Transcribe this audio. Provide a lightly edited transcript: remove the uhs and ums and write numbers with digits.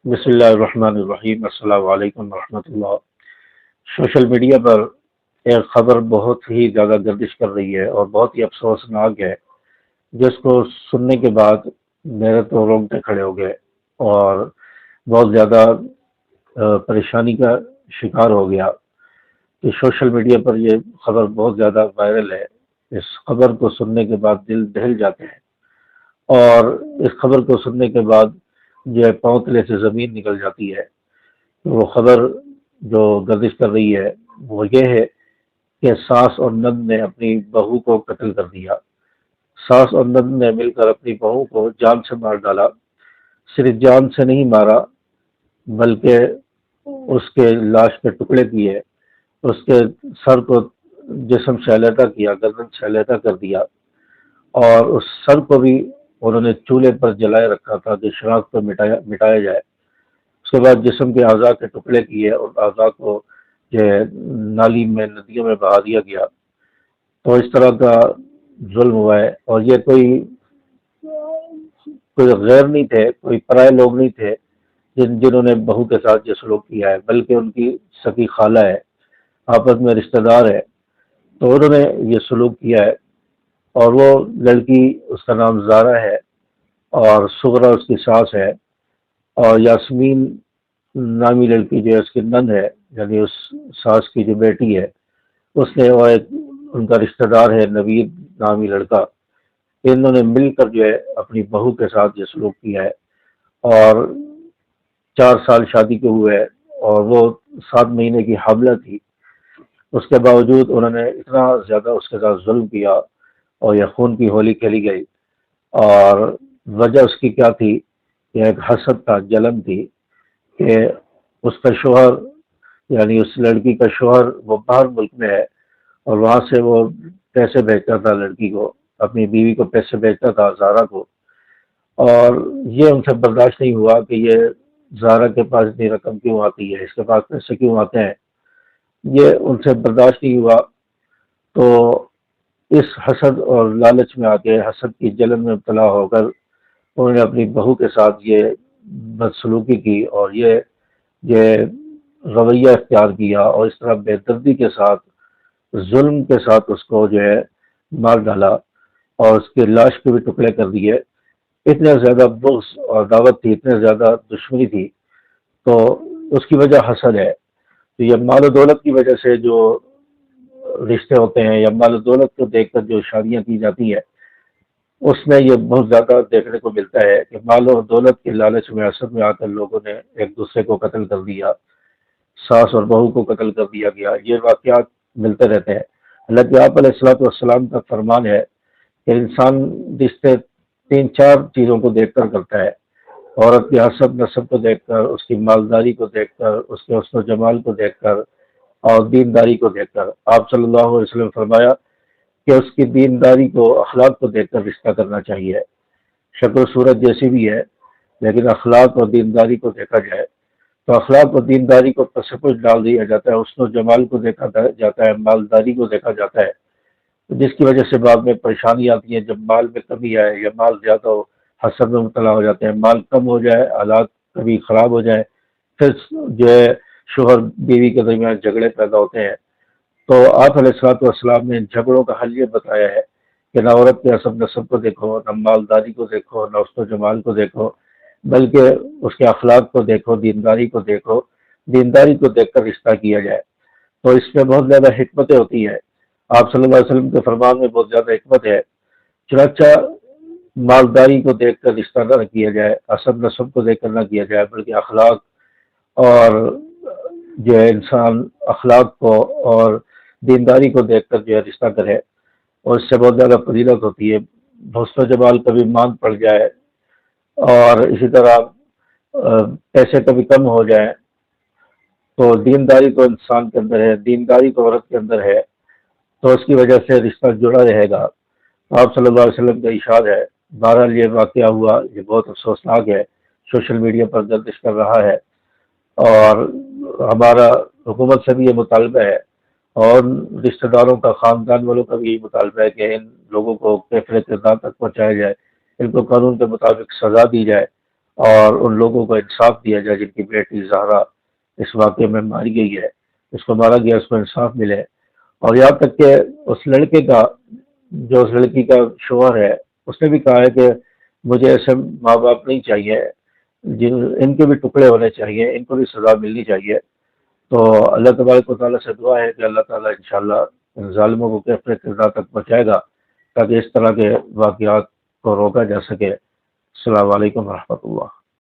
بسم اللہ الرحمن الرحیم، السلام علیکم ورحمۃ اللہ۔ سوشل میڈیا پر ایک خبر بہت ہی زیادہ گردش کر رہی ہے اور بہت ہی افسوسناک ہے، جس کو سننے کے بعد میرے تو رونگٹے کھڑے ہو گئے اور بہت زیادہ پریشانی کا شکار ہو گیا کہ سوشل میڈیا پر یہ خبر بہت زیادہ وائرل ہے۔ اس خبر کو سننے کے بعد دل دہل جاتے ہیں، اور اس خبر کو سننے کے بعد جو ہے پاؤں تلے سے زمین نکل جاتی ہے۔ وہ خبر جو گردش کر رہی ہے وہ یہ ہے کہ ساس اور نند نے اپنی بہو کو قتل کر دیا۔ ساس اور نند نے مل کر اپنی بہو کو جان سے مار ڈالا۔ صرف جان سے نہیں مارا، بلکہ اس کے لاش کے ٹکڑے کیے، اس کے سر کو جسم سے علیحدہ کیا، گردن سے علیحدہ کر دیا، اور اس سر کو بھی انہوں نے چولہے پر جلائے رکھا تھا کہ شناخت پر مٹایا جائے۔ اس کے بعد جسم کے اعضاء کے ٹکڑے کیے اور اعضاء کو جو ہے نالی میں، ندیوں میں بہا دیا گیا۔ تو اس طرح کا ظلم ہوا ہے، اور یہ کوئی غیر نہیں تھے، کوئی پرائے لوگ نہیں تھے جنہوں نے بہو کے ساتھ یہ سلوک کیا ہے، بلکہ ان کی سکی خالہ ہے، آپس میں رشتہ دار ہے۔ تو انہوں نے یہ سلوک کیا ہے، اور وہ لڑکی، اس کا نام زارا ہے، اور سغرا اس کی ساس ہے، اور یاسمین نامی لڑکی جو ہے اس کی نند ہے، یعنی اس ساس کی جو بیٹی ہے، اس نے، وہ ایک ان کا رشتہ دار ہے نوید نامی لڑکا، انہوں نے مل کر جو ہے اپنی بہو کے ساتھ یہ سلوک کیا ہے۔ اور 4 سال شادی کے ہوئے، اور وہ 7 مہینے کی حاملہ تھی۔ اس کے باوجود انہوں نے اتنا زیادہ اس کے ساتھ ظلم کیا، اور یہ خون کی ہولی کھیلی گئی۔ اور وجہ اس کی کیا تھی؟ کہ ایک حسد تھا، جلن تھی کہ اس کا شوہر، یعنی اس لڑکی کا شوہر، وہ باہر ملک میں ہے، اور وہاں سے وہ پیسے بھیجتا تھا لڑکی کو، اپنی بیوی کو پیسے بھیجتا تھا، زارا کو۔ اور یہ ان سے برداشت نہیں ہوا کہ یہ زارا کے پاس اتنی رقم کیوں آتی ہے، اس کے پاس پیسے کیوں آتے ہیں، یہ ان سے برداشت نہیں ہوا۔ تو اس حسد اور لالچ میں آ کے، حسد کی جلن میں مبتلا ہو کر، انہوں نے اپنی بہو کے ساتھ یہ بدسلوکی کی، اور یہ رویہ اختیار کیا، اور اس طرح بے دردی کے ساتھ، ظلم کے ساتھ اس کو جو ہے مار ڈالا، اور اس کے لاش کے بھی ٹکڑے کر دیے۔ اتنے زیادہ بغض اور دعوت تھی، اتنے زیادہ دشمنی تھی، تو اس کی وجہ حسد ہے۔ تو یہ مال و دولت کی وجہ سے جو رشتے ہوتے ہیں، یا مال و دولت کو دیکھ کر جو شادیاں کی جاتی ہیں، اس میں یہ بہت زیادہ دیکھنے کو ملتا ہے کہ مال و دولت کے لالچ میں، حسد میں آ کر لوگوں نے ایک دوسرے کو قتل کر دیا، ساس اور بہو کو قتل کر دیا گیا۔ یہ واقعات ملتے رہتے ہیں۔ اللہ کے آپ علیہ الصلوۃ والسلام کا فرمان ہے کہ انسان رشتے 3 4 چیزوں کو دیکھ کر کرتا ہے: عورت کی حسب نسب کو دیکھ کر، اس کی مالداری کو دیکھ کر، اس کے حسن و جمال کو دیکھ کر، اور دینداری کو دیکھ کر۔ آپ صلی اللہ علیہ وسلم نے فرمایا کہ اس کی دینداری کو، اخلاق کو دیکھ کر رشتہ کرنا چاہیے۔ شکل و صورت جیسی بھی ہے، لیکن اخلاق اور دینداری کو دیکھا جائے تو اخلاق اور دینداری کو پس پش ڈال دیا جاتا ہے، حسن و جمال کو دیکھا جاتا ہے، مالداری کو دیکھا جاتا ہے، جس کی وجہ سے بعد میں پریشانی آتی ہے۔ جب مال میں کمی آئے یا مال زیادہ ہو، حسد میں مبتلا ہو جاتے ہیں، مال کم ہو جائے، حالات کبھی خراب ہو جائیں، پھر جو ہے شوہر بیوی کے درمیان جھگڑے پیدا ہوتے ہیں۔ تو آپ علیہ الصلوۃ والسلام نے ان جھگڑوں کا حل یہ بتایا ہے کہ نہ عورت کے حسب نسب کو دیکھو، نہ مالداری کو دیکھو، نہ حسن و جمال کو دیکھو، بلکہ اس کے اخلاق کو دیکھو، دینداری کو دیکھو، دینداری کو دیکھ کر رشتہ کیا جائے۔ تو اس میں بہت زیادہ حکمتیں ہوتی ہیں۔ آپ صلی اللہ علیہ وسلم کے فرمان میں بہت زیادہ حکمت ہے۔ چنانچہ مالداری کو دیکھ کر رشتہ نہ کیا جائے، حسب نسب کو دیکھ کر نہ کیا جائے، بلکہ اخلاق، اور جو ہے انسان اخلاق کو اور دینداری کو دیکھ کر جو ہے رشتہ کرے، اور اس سے بہت زیادہ فضیلت ہوتی ہے۔ حسن و جمال کبھی ماند پڑ جائے، اور اسی طرح پیسے کبھی کم ہو جائیں، تو دینداری تو انسان کے اندر ہے، دینداری تو عورت کے اندر ہے، تو اس کی وجہ سے رشتہ جڑا رہے گا۔ آپ صلی اللہ علیہ وسلم کا ارشاد ہے۔ بہرحال یہ واقعہ ہوا، یہ بہت افسوسناک ہے، سوشل میڈیا پر گردش کر رہا ہے، اور ہمارا حکومت سے بھی یہ مطالبہ ہے، اور رشتہ داروں کا، خاندان والوں کا بھی یہی مطالبہ ہے کہ ان لوگوں کو کیفر کردار تک پہنچایا جائے، ان کو قانون کے مطابق سزا دی جائے، اور ان لوگوں کو انصاف دیا جائے جن کی بیٹی زہرا اس واقعے میں ماری گئی ہے، اس کو مارا گیا، اس کو انصاف ملے۔ اور یہاں تک کہ اس لڑکے کا، جو اس لڑکی کا شوہر ہے، اس نے بھی کہا ہے کہ مجھے ایسے ماں باپ نہیں چاہیے، ان کے بھی ٹکڑے ہونے چاہیے، ان کو بھی سزا ملنی چاہیے۔ تو اللہ تبارک و تعالیٰ سے دعا ہے کہ اللہ تعالیٰ انشاءاللہ ان ظالموں کو اپنے کردار تک پہنچائے گا تاکہ اس طرح کے واقعات کو روکا جا سکے۔ السلام علیکم ورحمۃ اللہ۔